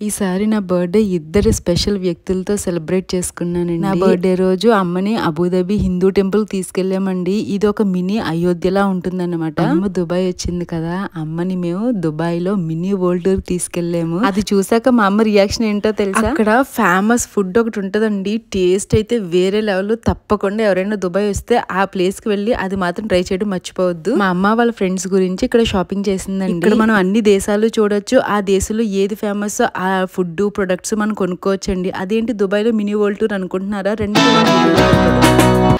ఈసారి నా బర్త్డే ఇద్దరు స్పెషల్ వ్యక్తులతో సెలబ్రేట్ చేసుకున్నానండి. నా బర్త్డే రోజు అమ్మని అబుదాబి హిందూ టెంపుల్ తీసుకెళ్ళామండి. ఇది ఒక మినీ అయోధ్యలా ఉంటుందన్నమాట. అమ్మ దుబాయ్ వచ్చింది కదా, అమ్మని మేము దుబాయ్ లో మినీ వరల్డ్ టూర్ తీసుకెళ్లాము. అది చూసాక మా అమ్మ రియాక్షన్ ఏంటో తెలుసా? అక్కడ ఫేమస్ ఫుడ్ ఒకటి ఉంటదండి, టేస్ట్ అయితే వేరే లెవెల్. తప్పకుండా ఎవరైనా దుబాయ్ వస్తే ఆ ప్లేస్ కి వెళ్ళి అది మాత్రం ట్రై చేయడం మర్చిపోవద్దు. మా అమ్మ వాళ్ళ ఫ్రెండ్స్ గురించి ఇక్కడ షాపింగ్ చేసిందండి. ఇక్కడ మనం అన్ని దేశాలు చూడొచ్చు, ఆ దేశంలో ఏది ఫేమస్ ఆ ఫుడ్ ప్రొడక్ట్స్ మనం కొనుక్కోవచ్చండి. అదేంటి దుబాయ్ లో మినీ వరల్డ్ టూర్ అనుకుంటున్నారా? రెండు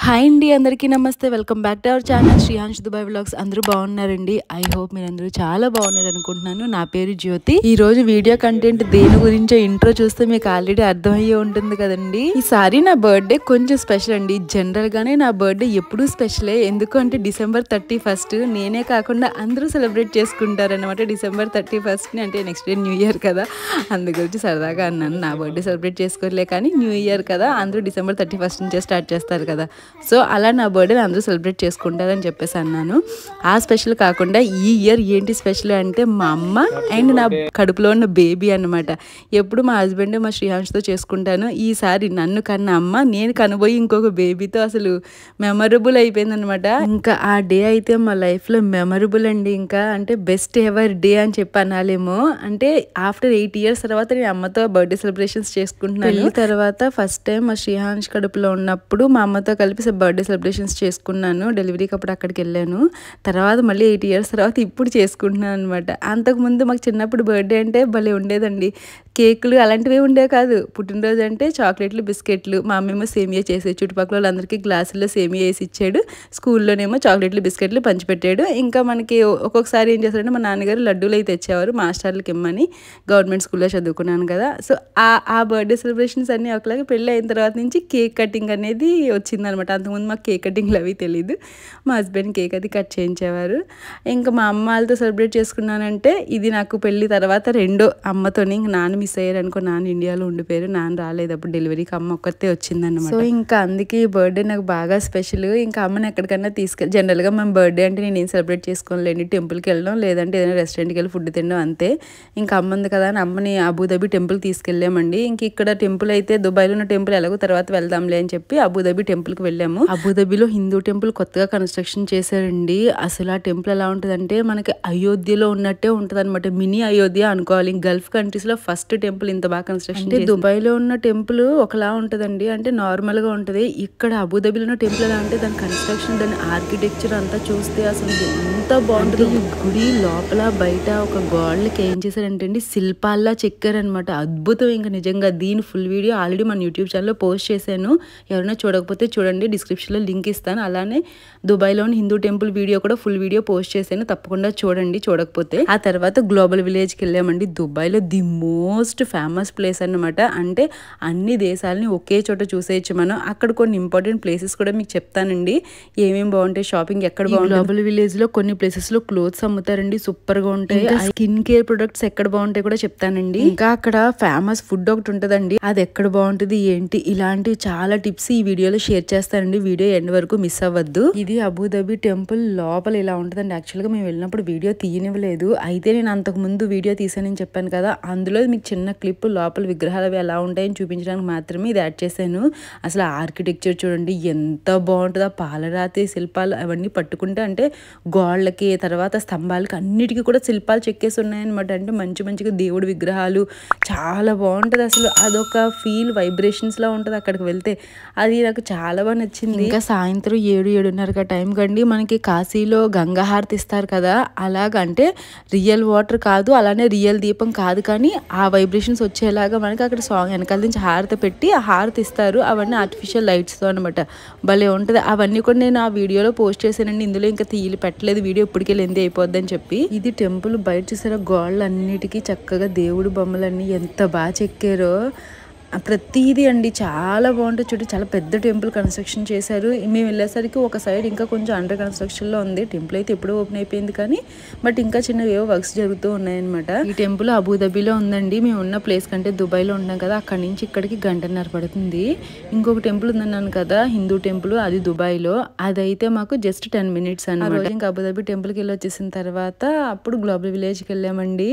హాయ్ అండి, అందరికీ నమస్తే. Welcome back to our channel Srihans Dubai vlogs. అందరూ బాగున్నారండి? ఐ హోప్ మీరు అందరూ చాలా బాగున్నారు అనుకుంటున్నాను. నా పేరు జ్యోతి. ఈ రోజు వీడియో కంటెంట్ దేని గురించో ఇంట్రో చూస్తే మీకు ఆల్రెడీ అర్థమయ్యే ఉంటుంది కదండి. ఈసారి నా బర్త్డే కొంచెం స్పెషల్ అండి. జనరల్ గానే నా బర్త్డే ఎప్పుడూ స్పెషలే. ఎందుకు అంటే December 31 నేనే కాకుండా అందరూ సెలబ్రేట్ చేసుకుంటారనమాట. December 31 అంటే నెక్స్ట్ డే న్యూ ఇయర్ కదా, అందు గురించి సరదాగా అన్నాను. నా బర్త్డే సెలబ్రేట్ చేసుకోలే కానీ న్యూ ఇయర్ కదా, అందరూ December 31 నుంచే స్టార్ట్ చేస్తారు కదా, సో అలా నా బర్త్డే అందరూ సెలబ్రేట్ చేసుకుంటారని చెప్పేసి అన్నాను. ఆ స్పెషల్ కాకుండా ఈ ఇయర్ ఏంటి స్పెషల్ అంటే మా అమ్మ అండ్ నా కడుపులో ఉన్న బేబీ అనమాట. ఎప్పుడు మా హస్బెండ్ మా శ్రీహాన్స్తో చేసుకుంటాను, ఈసారి నన్ను కన్న అమ్మ నేను కనబోయి ఇంకొక బేబీతో అసలు మెమరబుల్ అయిపోయింది అనమాట. ఇంకా ఆ డే అయితే మా లైఫ్లో మెమరబుల్ అండి. ఇంకా అంటే బెస్ట్ ఎవర్ డే అని చెప్పి అనాలేమో. అంటే ఆఫ్టర్ 8 years తర్వాత నేను అమ్మతో బర్త్డే సెలబ్రేషన్స్ చేసుకుంటున్నాను. తర్వాత ఫస్ట్ టైం మా శ్రీహాన్స్ కడుపులో ఉన్నప్పుడు మా అమ్మతో కలిపి బర్త్డే సెలబ్రేషన్స్ చేసుకున్నాను. డెలివరీకి అప్పుడు అక్కడికి వెళ్ళాను. తర్వాత మళ్ళీ 8 years తర్వాత ఇప్పుడు చేసుకుంటున్నాను అనమాట. అంతకుముందు మాకు చిన్నప్పుడు బర్త్డే అంటే భలే ఉండేదండి. కేకులు అలాంటివి ఉండేవి కాదు. పుట్టినరోజు అంటే చాక్లెట్లు, బిస్కెట్లు. మా అమ్మేమో సేమియా చేసేది, చుట్టుపక్కల వాళ్ళందరికీ గ్లాసుల్లో సేమియా వేసి ఇచ్చాడు. స్కూల్లోనేమో చాక్లెట్లు, బిస్కెట్లు పంచిపెట్టాడు. ఇంకా మనకి ఒక్కొక్కసారి ఏం చేస్తారంటే మా నాన్నగారు లడ్డూలు అయితే తెచ్చేవారు మాస్టర్లకి ఇమ్మని. గవర్నమెంట్ స్కూల్లో చదువుకున్నాను కదా, సో ఆ బర్త్డే సెలబ్రేషన్స్ అన్నీ ఒకలాగే. పెళ్ళి అయిన తర్వాత నుంచి కేక్ కటింగ్ అనేది వచ్చిందనమాట. అంతకుముందు మాకు కేక్ కటింగ్లు అవి తెలియదు. మా హస్బెండ్ కేక్ అది కట్ చేయించేవారు. ఇంకా మా అమ్మ వాళ్ళతో సెలబ్రేట్ చేసుకున్నానంటే ఇది నాకు పెళ్ళి తర్వాత రెండో అమ్మతోని. ఇంక నాన్న మిస్ అయ్యారు అనుకో, నాన్న ఇండియాలో ఉండిపోయారు, నాన్న రాలేదు అప్పుడు డెలివరీకి, అమ్మ ఒక్కతే వచ్చిందనమాట. సో ఇంకా అందుకే ఈ బర్త్డే నాకు బాగా స్పెషల్. ఇంకా అమ్మని ఎక్కడికన్నా జనరల్గా మేము బర్త్డే అంటే నేను ఏం సెలబ్రేట్ చేసుకోలేండి, టెంపుల్కి వెళ్ళడం లేదంటే ఏదైనా రెస్టారెంట్కి వెళ్ళి ఫుడ్ తినడం అంతే. ఇంకా అమ్మ ఉంది కదా అని అమ్మని అబుదాబి టెంపుల్ తీసుకెళ్ళామండి. ఇంక ఇక్కడ టెంపుల్ అయితే దుబాయ్లో ఉన్న టెంపుల్ ఎలాగో తర్వాత వెళ్దాంలే అని చెప్పి అబుదాబి టెంపుల్కి వెళ్ళాము. అబుదాబిలో హిందూ టెంపుల్ కొత్తగా కన్స్ట్రక్షన్ చేశారండి. అసలు ఆ టెంపుల్ ఎలా ఉంటుందంటే మనకి అయోధ్యలో ఉన్నట్టే ఉంటుంది అనమాట. మినీ అయోధ్య అనుకోవాలి. గల్ఫ్ కంట్రీస్ లో ఫస్ట్ టెంపుల్ ఇంత బాగా కన్స్ట్రక్షన్. అంటే దుబాయ్లో ఉన్న టెంపుల్ ఒకలా ఉంటుందండి, అంటే నార్మల్ గా ఉంటది. ఇక్కడ అబుదాబిలో ఉన్న టెంపుల్ ఎలా అంటే దాని కన్స్ట్రక్షన్, దాని ఆర్కిటెక్చర్ అంతా చూస్తే అసలు ఎంత బాగుంటుంది. ఈ గుడి లోపల బయట ఒక గోడలకి ఏం చేశారంటే అండి శిల్పాల్లా చెక్కారనమాట. అద్భుతం. ఇంకా నిజంగా దీని ఫుల్ వీడియో ఆల్రెడీ మన యూట్యూబ్ ఛానల్లో పోస్ట్ చేశాను. ఎవరైనా చూడకపోతే చూడండి, డిస్క్రిప్షన్లో లింక్ ఇస్తాను. అలానే దుబాయ్లోని హిందూ టెంపుల్ వీడియో కూడా ఫుల్ వీడియో పోస్ట్ చేశాను, తప్పకుండా చూడండి చూడకపోతే. ఆ తర్వాత గ్లోబల్ విలేజ్కి వెళ్ళామండి. దుబాయ్లో ది మోస్ట్ ఫేమస్ ప్లేస్ అన్నమాట. అంటే అన్ని దేశాలని ఒకే చోట చూసేయచ్చు మనం. అక్కడ కొన్ని ఇంపార్టెంట్ ప్లేసెస్ కూడా మీకు చెప్తానండి, ఏమేమి బాగుంటాయి, షాపింగ్ ఎక్కడ బాగుంటుంది. గ్లోబల్ విలేజ్ లో కొన్ని ప్లేసెస్ లో క్లోత్స్ అమ్ముతారండి, సూపర్ గా ఉంటాయి. స్కిన్ కేర్ ప్రొడక్ట్స్ ఎక్కడ బాగుంటాయి కూడా చెప్తానండి. ఇంకా అక్కడ ఫేమస్ ఫుడ్ ఒకటి ఉంటదండి, అది ఎక్కడ బాగుంటుంది ఏంటి, ఇలాంటి చాలా టిప్స్ ఈ వీడియోలో షేర్ చేస్తానండి. వీడియో ఎండ్ వరకు మిస్ అవ్వద్దు. ఇది అబుదాబి టెంపుల్ లోపల ఇలా ఉంటుందండి. యాక్చువల్ గా మేము వెళ్ళినప్పుడు వీడియో తీయనివ్వలేదు, అయితే నేను అంతకు ముందు వీడియో తీసానని చెప్పాను కదా, అందులో మీకు చిన్న క్లిప్ లోపల విగ్రహాలు అవి ఎలా ఉంటాయని చూపించడానికి మాత్రమే ఇది యాడ్ చేశాను. అసలు ఆర్కిటెక్చర్ చూడండి ఎంత బాగుంటుందో. పాలరాతి శిల్పాలు అవన్నీ పట్టుకుంటే అంటే గోళ్ళకి తర్వాత స్తంభాలకి అన్నిటికీ కూడా శిల్పాలు చెక్కేసి ఉన్నాయన్నమాట. అంటే మంచి మంచిగా దేవుడి విగ్రహాలు, చాలా బాగుంటుంది. అసలు అదొక ఫీల్, వైబ్రేషన్స్ లా ఉంటుంది అక్కడికి వెళ్తే. అది నాకు చాలా బాగా నచ్చింది. ఇంకా సాయంత్రం 7-7:30 టైం కండి మనకి కాశీలో గంగా హారతి ఇస్తారు కదా, అలాగంటే రియల్ వాటర్ కాదు, అలానే రియల్ దీపం కాదు, కానీ ఆ వైబ్రేషన్స్ వచ్చేలాగా మనకి అక్కడ సాంగ్ వెనకాల నుంచి హారతి పెట్టి ఆ హారతి ఇస్తారు. అవన్నీ ఆర్టిఫిషియల్ లైట్స్తో అనమాట, భలే ఉంటుంది. అవన్నీ కూడా నేను ఆ వీడియోలో పోస్ట్ చేశానండి. ఇందులో ఇంకా తీయలు పెట్టలేదు, వీడియో ఇప్పటికే లెంది అయిపోద్ది అని చెప్పి. ఇది టెంపుల్ బయట చూసారా, గోడలు అన్నిటికీ చక్కగా దేవుడు బొమ్మలన్నీ ఎంత బాగా చెక్కారో. ప్రతిదీ అండి చాలా బాగుంటుంది. చూడండి చాలా పెద్ద టెంపుల్ కన్స్ట్రక్షన్ చేశారు. మేము వెళ్ళేసరికి ఒక సైడ్ ఇంకా కొంచెం అండర్ కన్స్ట్రక్షన్లో ఉంది. టెంపుల్ అయితే ఎప్పుడూ ఓపెన్ అయిపోయింది కానీ బట్ ఇంకా చిన్నవి ఏవో వర్క్స్ జరుగుతూ ఉన్నాయన్నమాట. ఈ టెంపుల్ అబుదాబిలో ఉందండి. మేము ఉన్న ప్లేస్ కంటే దుబాయ్లో ఉన్నాం కదా, అక్కడి నుంచి ఇక్కడికి గంటన్నర పడుతుంది. ఇంకొక టెంపుల్ ఉందన్నాను కదా హిందూ టెంపుల్, అది దుబాయ్లో. అదైతే మాకు జస్ట్ 10 minutes అన్నమాట. ఇంకా అబుదాబి టెంపుల్కి వెళ్ళి వచ్చేసిన తర్వాత అప్పుడు గ్లోబల్ విలేజ్కి వెళ్ళామండి.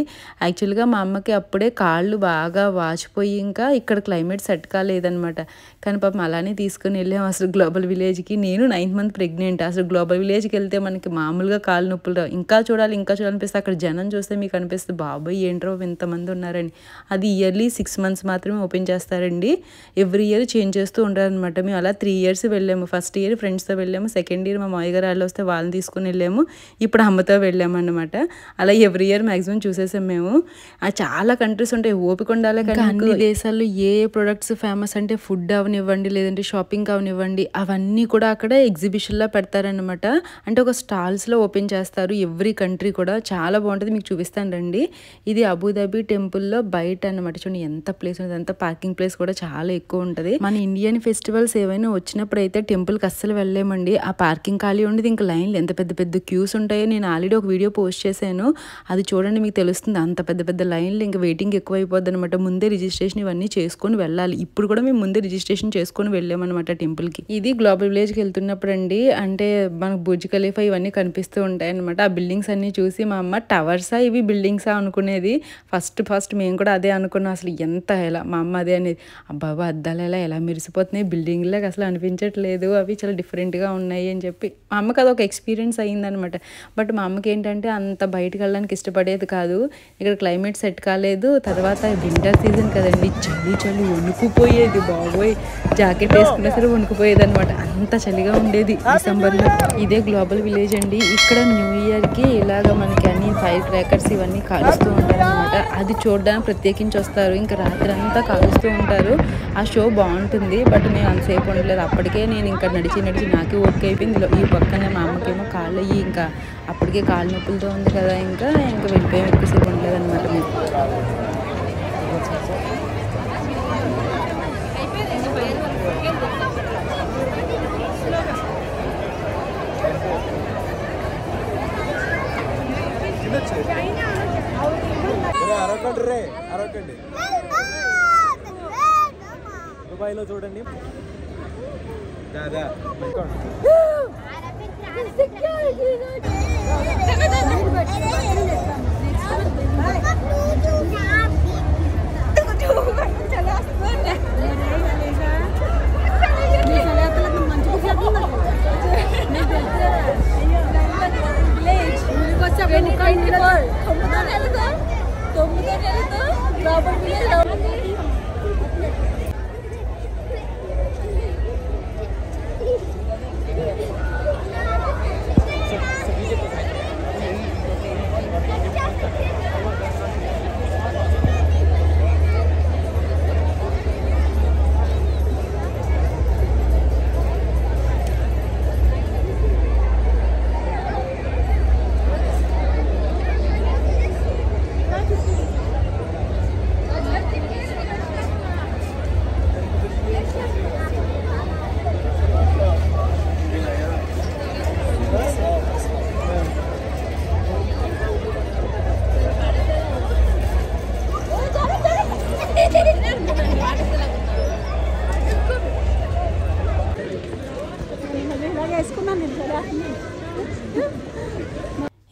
యాక్చువల్గా మా అమ్మకి అప్పుడే కాళ్ళు బాగా వాచిపోయి ఇంకా ఇక్కడ క్లైమేట్ సెట్ కాలేదనమాట. కానీ పాపం అలానే తీసుకుని వెళ్ళాము అసలు గ్లోబల్ విలేజ్కి. నేను 9th month ప్రెగ్నెంట్. అసలు గ్లోబల్ విలేజ్కి వెళ్తే మనకి మామూలుగా కాళ్ళు నొప్పులు రావు. ఇంకా చూడాలనిపిస్తే అక్కడ జనం చూస్తే మీకు అనిపిస్తుంది బాబాయ్ ఏంట్రో ఇంతమంది ఉన్నారని. అది ఇయర్లీ 6 months మాత్రమే ఓపెన్ చేస్తారండి. ఎవ్రీ ఇయర్ చేంజ్ చేస్తూ ఉంటారనమాట. మేము అలా 3 years వెళ్ళాము. ఫస్ట్ ఇయర్ ఫ్రెండ్స్తో వెళ్ళాము, సెకండ్ ఇయర్ మా మామయ్య గారు వాళ్ళు వస్తే వాళ్ళని తీసుకుని వెళ్ళాము, ఇప్పుడు అమ్మతో వెళ్ళాము అనమాట. అలా ఎవ్రీ ఇయర్ మ్యాక్సిమం చూసేసాం మేము. చాలా కంట్రీస్ ఉంటాయి, ఓపిక ఉండాలి. కానీ అన్ని దేశాల్లో ఏ ప్రొడక్ట్స్ ఫేమస్ అంటే ఫుడ్ అవనివ్వండి, లేదంటే షాపింగ్ అవనివ్వండి, అవన్నీ కూడా అక్కడ ఎగ్జిబిషన్లో పెడతారనమాట. అంటే ఒక స్టాల్స్లో ఓపెన్ చేస్తారు ఎవ్రీ కంట్రీ కూడా. చాలా బాగుంటుంది, మీకు చూపిస్తాను రండి. ఇది అబుదాబి టెంపుల్లో బయట అనమాట. చూడండి ఎంత ప్లేస్ ఉంటుంది, అంత పార్కింగ్ ప్లేస్ కూడా చాలా ఎక్కువ ఉంటుంది. మన ఇండియన్ ఫెస్టివల్స్ ఏవైనా వచ్చినప్పుడు అయితే టెంపుల్కి అస్సలు వెళ్ళలేమండి. ఆ పార్కింగ్ ఖాళీ ఉండదు, ఇంకా లైన్లు ఎంత పెద్ద పెద్ద క్యూస్ ఉంటాయో. నేను ఆల్రెడీ ఒక వీడియో పోస్ట్ చేశాను, అది చూడండి మీకు తెలుస్తుంది. అంత పెద్ద పెద్ద లైన్లు, ఇంకా వెయిటింగ్ ఎక్కువ అయిపోద్ది అనమాట. ముందే రిజిస్ట్రేషన్ ఇవన్నీ చేసుకొని వెళ్ళాలి. ఇప్పుడు కూడా మేము ముందే రిజిస్ట్రేషన్ చేసుకొని వెళ్ళామన్నమాట టెంపుల్కి. ఇది గ్లోబల్ విలేజ్కి వెళ్తున్నప్పుడు అండి, అంటే మనకు బుర్జ్ ఖలీఫా ఇవన్నీ కనిపిస్తూ ఉంటాయి అనమాట. ఆ బిల్డింగ్స్ అన్ని చూసి మా అమ్మ టవర్సా ఇవి బిల్డింగ్సా అనుకునేది. ఫస్ట్ మేము కూడా అదే అనుకున్నాం. అసలు ఎంత ఎలా మా అమ్మ అదే అనేది, అబ్బాబా అద్దాలు ఎలా మెరిసిపోతున్నాయి, బిల్డింగ్లాగా అసలు అనిపించట్లేదు, అవి చాలా డిఫరెంట్గా ఉన్నాయి అని చెప్పి. మా అమ్మకి అది ఒక ఎక్స్పీరియన్స్ అయ్యిందనమాట. బట్ మా అమ్మకి ఏంటంటే అంత బయటకు వెళ్ళడానికి ఇష్టపడేది కాదు. ఇక్కడ క్లైమేట్ సెట్ కాలేదు. తర్వాత వింటర్ సీజన్ కదండి, చలి వణుకుపోయేది బాబోయ్. జాకెట్ వేసుకున్నా సరే వణుకుపోయేది అనమాట, అంత చలిగా ఉండేది డిసెంబర్లో. ఇదే గ్లోబల్ విలేజ్ అండి. ఇక్కడ న్యూ ఇయర్కి ఇలాగ మనకి అన్ని ఫైర్ క్రాకర్స్ ఇవన్నీ కాలుస్తూ ఉంటారు అనమాట. అది చూడడానికి ప్రత్యేకించి వస్తారు. ఇంకా రాత్రి అంతా కాలుస్తూ ఉంటారు. ఆ షో బాగుంటుంది. బట్ మేము అంతసేపు ఉండలేదు. అప్పటికే నేను ఇంకా నడిచి నాకే ఓపిక అయిపోయింది. ఈ పక్కనే మా అమ్మకేమో కాళ్ళు అయ్యి ఇంకా అప్పటికే కాళ్ళు నొప్పులతో ఉంది కదా, ఇంకా వెళ్ళిపోయాం. ఎక్కువసేపు ఉండలేదు అనమాట మేము. దుబాయ్లో చూడండి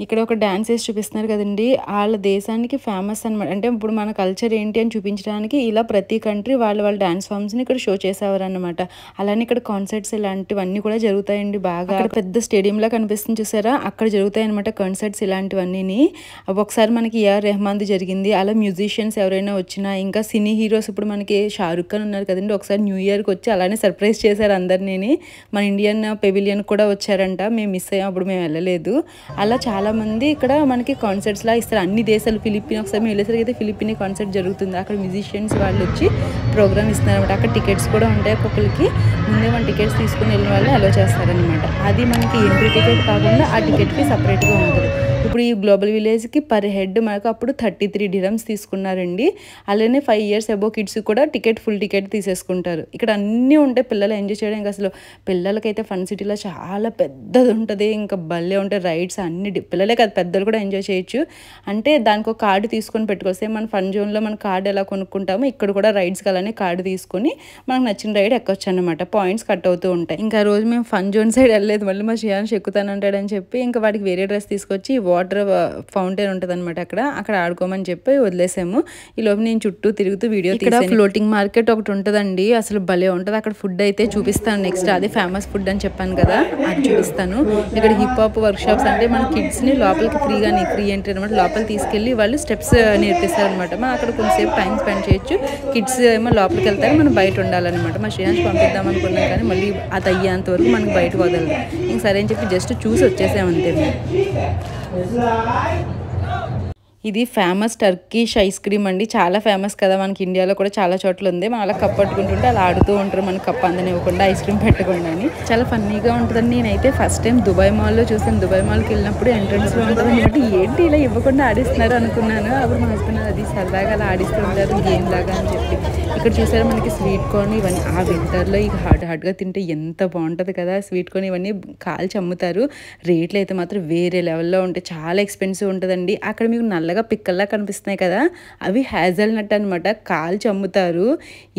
ఇక్కడ ఒక డాన్స్ వేసి చూపిస్తున్నారు కదండి, వాళ్ళ దేశానికి ఫేమస్ అనమాట. అంటే ఇప్పుడు మన కల్చర్ ఏంటి అని చూపించడానికి ఇలా ప్రతి కంట్రీ వాళ్ళ డాన్స్ ఫామ్స్ని ఇక్కడ షో చేసేవారు అనమాట. అలానే ఇక్కడ కాన్సర్ట్స్ ఇలాంటివన్నీ కూడా జరుగుతాయండి. బాగా అక్కడ పెద్ద స్టేడియంలా కనిపిస్తుంది చూసారా, అక్కడ జరుగుతాయి అనమాట కాన్సర్ట్స్ ఇలాంటివన్నీ. ఒకసారి మనకి AR రెహమాన్ది జరిగింది. అలా మ్యూజిషియన్స్ ఎవరైనా వచ్చినా, ఇంకా సినీ హీరోస్ ఇప్పుడు మనకి షారుఖ్ ఖాన్ ఉన్నారు కదండి, ఒకసారి న్యూ ఇయర్కి వచ్చి అలానే సర్ప్రైజ్ చేశారు అందరినీ. మన ఇండియన్ పెవిలియన్ కూడా వచ్చారంట, మేము మిస్ అయ్యాం, అప్పుడు మేము వెళ్ళలేదు. అలా చాలా మంది ఇక్కడ మనకి కాన్సర్ట్స్ లా ఇస్తారు. అన్ని దేశాలు, ఫిలిపిన్ ఒకసారి మేము వెళ్ళేసరికి అయితే ఫిలిపిన్ కాన్సర్ట్ జరుగుతుంది. అక్కడ మ్యూజిషియన్స్ వాళ్ళు వచ్చి ప్రోగ్రామ్ ఇస్తున్నారు అనమాట. అక్కడ టికెట్స్ కూడా ఉంటాయి ఒక్కొక్కరికి. ముందే మన టికెట్స్ తీసుకుని వెళ్ళిన వాళ్ళు అలో చేస్తారనమాట. అది మనకి ఎంట్రీ టికెట్ కాకుండా ఆ టికెట్కి సపరేట్గా ఉంటుంది. ఇప్పుడు ఈ గ్లోబల్ విలేజ్కి పర్ హెడ్ మనకు అప్పుడు 33 dirhams తీసుకున్నారండి. అలానే 5 years అబోవ్ కిడ్స్ కూడా ఫుల్ టికెట్ తీసేసుకుంటారు. ఇక్కడ అన్నీ ఉంటాయి పిల్లలు ఎంజాయ్ చేయడానికి. అసలు పిల్లలకైతే ఫన్ సిటీలో చాలా పెద్దది ఉంటుంది, ఇంకా భలే ఉంటాయి రైడ్స్ అన్ని. పిల్లలే కాదు పెద్దలు కూడా ఎంజాయ్ చేయొచ్చు. అంటే దానికి ఒక కార్డు తీసుకొని పెట్టుకొస్తే మన ఫన్ జోన్లో మన కార్డు ఎలా కొనుక్కుంటామో ఇక్కడ కూడా రైడ్స్కి అలానే కార్డు తీసుకొని మనకు నచ్చిన రైడ్ ఎక్కొచ్చు అనమాట. పాయింట్స్ కట్ అవుతూ ఉంటాయి. ఇంకా ఆ రోజు మేము ఫన్ జోన్ సైడ్ వెళ్ళలేదు, మళ్ళీ మా శ్రేయాన్స్ ఎక్కుతానంటాడని చెప్పి ఇంకా వాడికి వేరే డ్రెస్ తీసుకొచ్చి వాటర్ ఫౌంటైన్ ఉంటుంది అనమాట, అక్కడ ఆడుకోమని చెప్పి వదిలేసాము. ఈ లోపు నేను చుట్టూ తిరుగుతూ వీడియో ఇక్కడ ఫ్లోటింగ్ మార్కెట్ ఒకటి ఉంటుందండి, అసలు భలే ఉంటుంది. అక్కడ ఫుడ్ అయితే చూపిస్తాను నెక్స్ట్, అదే ఫేమస్ ఫుడ్ అని చెప్పాను కదా, అది చూపిస్తాను. ఇక్కడ హిప్ హాప్ వర్క్ షాప్స్ అంటే మన కిడ్స్ ని లోపలికి ఫ్రీ ఎంట్రీ అనమాట. లోపలికి తీసుకెళ్లి వాళ్ళు స్టెప్స్ నేర్పిస్తారు అనమాట. మనం అక్కడ కొంచెంసేపు టైం స్పెండ్ చేయొచ్చు. కిడ్స్ ఏమో లోపలికి వెళ్తారు, మనం బయట ఉండాలన్నమాట. మా శ్రేయాన్స్ పంపిద్దాం అనుకున్నాం కానీ మళ్ళీ అది అయ్యేంత వరకు మనకి బయటకు వదలదు. ఇంక సరే అని చెప్పి జస్ట్ చూసి వచ్చేసామంతే. ఇది ఫేమస్ టర్కిష్ ఐస్ క్రీమ్ అండి, చాలా ఫేమస్ కదా మనకి ఇండియాలో కూడా చాలా చోట్ల ఉంది. మనం అలా కప్ పట్టుకుంటుంటే అలా ఆడుతూ ఉంటారు, మనకి కప్ అందనివ్వకుండా ఐస్ క్రీమ్ పెట్టకుండా అని. చాలా ఫన్నీగా ఉంటుందండి. నేనైతే ఫస్ట్ టైం దుబాయ్ మాల్లో చూసాను. దుబాయ్ మాల్కి వెళ్ళినప్పుడు ఎంట్రన్స్లో ఉంటుంది అనమాట. ఏంటి ఇలా ఇవ్వకుండా ఆడిస్తున్నారు అనుకున్నాను. అప్పుడు మా హస్బెండ్ అది సరదాగా అలా ఆడిస్తూ ఉంటారు గేమ్ లాగా అని చెప్పి. ఇక్కడ చూసారు మనకి స్వీట్ కార్న్ ఇవన్నీ ఆ వింటర్లో ఇక హాట్గా తింటే ఎంత బాగుంటుంది కదా. స్వీట్ కార్న్ ఇవన్నీ కాల్చి అమ్ముతారు. రేట్లు అయితే మాత్రం వేరే లెవెల్లో ఉంటాయి, చాలా ఎక్స్పెన్సివ్ ఉంటుందండి. అక్కడ మీకు నల్లగా పిక్కల్లా కనిపిస్తున్నాయి కదా, అవి హ్యాజల్ నట్ అనమాట, కాల్చి అమ్ముతారు.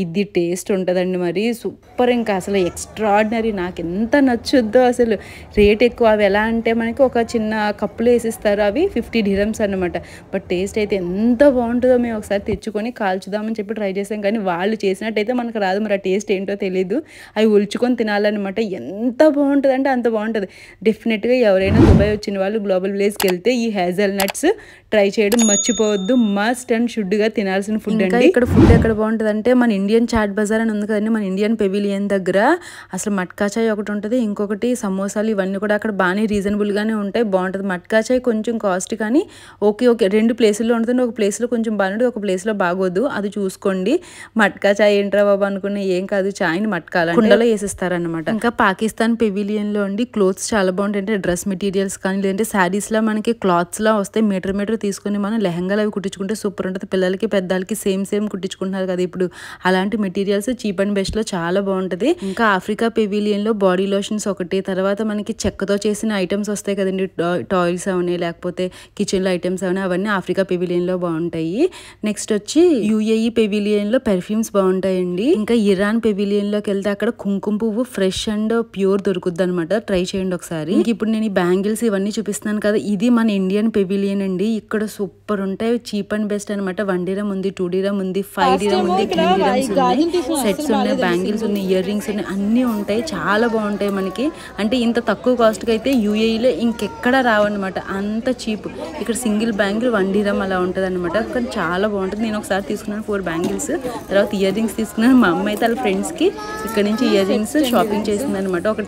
ఇది టేస్ట్ ఉంటుందండి మరి సూపర్, ఇంకా అసలు ఎక్స్ట్రాడినరీ. నాకు ఎంత నచ్చుద్దో అసలు. రేట్ ఎక్కువ. అవి ఎలా అంటే మనకి ఒక చిన్న కప్పులు వేసిస్తారు, అవి 50 dirhams అనమాట. బట్ టేస్ట్ అయితే ఎంత బాగుంటుందో. మేము ఒకసారి తెచ్చుకొని కాల్చుదామని చెప్పి ట్రై చేసాం కానీ వాళ్ళు చేసినట్టయితే మనకు రాదు. మరి ఆ టేస్ట్ ఏంటో తెలీదు. అవి ఉల్చుకొని తినాలన్నమాట. ఎంత బాగుంటుంది అంటే అంత బాగుంటుంది. డెఫినెట్గా ఎవరైనా దుబాయ్ వచ్చిన వాళ్ళు గ్లోబల్ విలేజ్కి వెళ్తే ఈ హ్యాజల్ నట్స్ ట్రై చేయడం మర్చిపోవద్దు. మస్ట్ అండ్ షుడ్గా తినాల్సిన ఫుడ్ అండి. ఇక్కడ ఫుడ్ ఎక్కడ బాగుంటుంది అంటే మన ఇండియన్ చాట్ బజార్ అని ఉంది కదండి, మన ఇండియన్ పెవిలియన్ దగ్గర అసలు మట్కా చాయ్ ఒకటి ఉంటుంది, ఇంకొకటి సమోసాలు ఇవన్నీ కూడా అక్కడ బాగానే రీజనబుల్గానే ఉంటాయి, బాగుంటుంది. మట్కా చాయ్ కొంచెం కాస్ట్ కానీ ఓకే 2 ప్లేసుల్లో ఉంటుంది. ఒక ప్లేస్లో కొంచెం బాగుంటుంది, ఒక ప్లేస్లో బాగోదు, అది చూసుకోండి. మట్కా చాయ్ ఏంట్రా బాబు అనుకున్న ఏం కాదు, చాయ్ని మట్కాల కుండలో వేసిస్తారనమాట. ఇంకా పాకిస్తాన్ పెవిలియన్లో అండి క్లోత్స్ చాలా బాగుంటాయి. అంటే డ్రెస్ మెటీరియల్స్ కానీ లేదంటే శారీస్లా మనకి క్లాత్స్లా వస్తాయి. మీటర్ తీసుకొని మనం లెహంగాలు అవి కుట్టించుకుంటే సూపర్ ఉంటుంది. పిల్లలకి పెద్దలకి సేమ్ కుట్టించుకుంటున్నారు కదా ఇప్పుడు, అలాంటి మెటీరియల్స్ చీప్ అండ్ బెస్ట్ లో చాలా బాగుంటది. ఇంకా ఆఫ్రికా పెవిలియన్ లో బాడీ లోషన్స్ ఒకటి, తర్వాత మనకి చెక్కతో చేసిన ఐటమ్స్ వస్తాయి కదండి, టాయిల్స్ అవన్నీ లేకపోతే కిచెన్ లో ఐటమ్స్ అవన్నీ, అవన్నీ ఆఫ్రికా పెవిలియన్ లో బాగుంటాయి. నెక్స్ట్ వచ్చి యుఏఈ పెవిలియన్ లో పెర్ఫ్యూమ్స్ బాగుంటాయండి. ఇంకా ఇరాన్ పెవిలియన్ లోకి వెళ్తే అక్కడ కుంకుమ పువ్వు ఫ్రెష్ అండ్ ప్యూర్ దొరుకుద్ది అనమాట, ట్రై చేయండి ఒకసారి. ఇంక ఇప్పుడు నేను ఈ బ్యాంగిల్స్ ఇవన్నీ చూపిస్తున్నాను కదా, ఇది మన ఇండియన్ పెవిలియన్ అండి. ఇక్కడ సూపర్ ఉంటాయి, చీప్ అండ్ బెస్ట్ అనమాట. 1 dirham ఉంది, 2 dirham ఉంది, 5 dirham ఉంది, 3 dirhams ఉన్నాయి, సెట్స్ ఉన్నాయి, బ్యాంగిల్స్ ఉన్నాయి, ఇయర్ రింగ్స్ ఉన్నాయి, అన్నీ ఉంటాయి. చాలా బాగుంటాయి మనకి. అంటే ఇంత తక్కువ కాస్ట్కి అయితే యూఏఈలో ఇంకెక్కడ రావన్నమాట, అంత చీప్. ఇక్కడ సింగిల్ బ్యాంగిల్ 1 dirham అలా ఉంటుంది అనమాట. కానీ చాలా బాగుంటుంది. నేను ఒకసారి తీసుకున్నాను 4 బ్యాంగిల్స్, తర్వాత ఇయర్ రింగ్స్ తీసుకున్నాను. మా అమ్మ అయితే వాళ్ళ ఫ్రెండ్స్కి ఇక్కడ నుంచి ఇయర్ రింగ్స్ షాపింగ్ చేసింది అనమాట. ఒక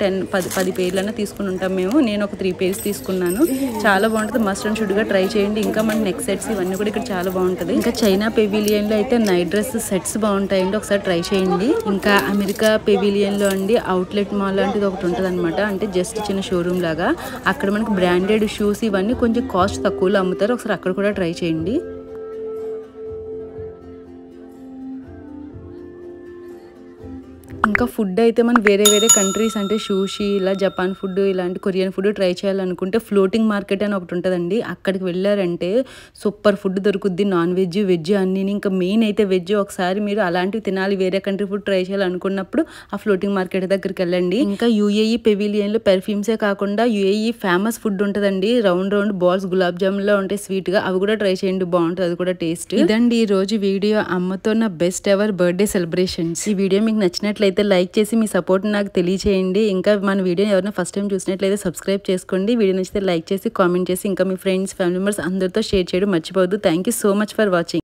10 పేర్లన్నా తీసుకుని ఉంటాం మేము. నేను ఒక 3 pairs తీసుకున్నాను. చాలా బాగుంటుంది, మస్ట్ అండ్ షుడ్గా ట్రై చేయండి. ఇంకా మన నెక్ సెట్స్ ఇవన్నీ కూడా ఇక్కడ చాలా బాగుంటుంది. ఇంకా చైనా పెవిలియన్ లో అయితే నైట్ డ్రెస్ సెట్స్ బాగుంటాయండి, ఒకసారి ట్రై చేయండి. ఇంకా అమెరికా పెవిలియన్ లో అండి అవుట్లెట్ మాల్ లాంటిది ఒకటి ఉంటుంది అనమాట. అంటే జస్ట్ చిన్న షోరూమ్ లాగా, అక్కడ మనకి బ్రాండెడ్ షూస్ ఇవన్నీ కొంచెం కాస్ట్ తక్కువలో అమ్ముతారు, ఒకసారి అక్కడ కూడా ట్రై చేయండి. ఇంకా ఫుడ్ అయితే మనం వేరే కంట్రీస్ అంటే సూషీ, ఇలా జపాన్ ఫుడ్, ఇలాంటి కొరియన్ ఫుడ్ ట్రై చేయాలనుకుంటే ఫ్లోటింగ్ మార్కెట్ అని ఒకటి ఉంటుందండి. అక్కడికి వెళ్ళారంటే సూపర్ ఫుడ్ దొరుకుద్ది, నాన్ వెజ్ వెజ్ అన్నీ. ఇంకా మెయిన్ అయితే వెజ్. ఒకసారి మీరు అలాంటివి తినాలి, వేరే కంట్రీ ఫుడ్ ట్రై చేయాలనుకున్నప్పుడు ఆ ఫ్లోటింగ్ మార్కెట్ దగ్గరికి వెళ్ళండి. ఇంకా యుఏఈ పెవిలియన్ లో పెర్ఫ్యూమ్సే కాకుండా యుఏఈ ఫేమస్ ఫుడ్ ఉంటుందండి, రౌండ్ బాల్స్ గులాబ్ జామున్ లో ఉంటాయి స్వీట్ గా, అవి కూడా ట్రై చేయండి, బాగుంటుంది అది కూడా టేస్ట్. ఇదండి ఈ రోజు వీడియో, అమ్మతో నా బెస్ట్ ఎవర్ బర్త్డే సెలబ్రేషన్స్. ఈ వీడియో మీకు నచ్చినట్లయితే లైక్ చేసి మీ సపోర్ట్ నాకు తెలియచేయండి. ఇంకా మన వీడియో ఎవరైనా ఫస్ట్ టైం చూసినట్లయితే సబ్స్క్రైబ్ చేసుకోండి. వీడియో నచ్చితే లైక్ చేసి కామెంట్ చేసి ఇంకా మీ ఫ్రెండ్స్ ఫ్యామిలీ మెంబర్స్ అందరితో షేర్ చేయడం మర్చిపోవద్దు. Thank you so much for watching.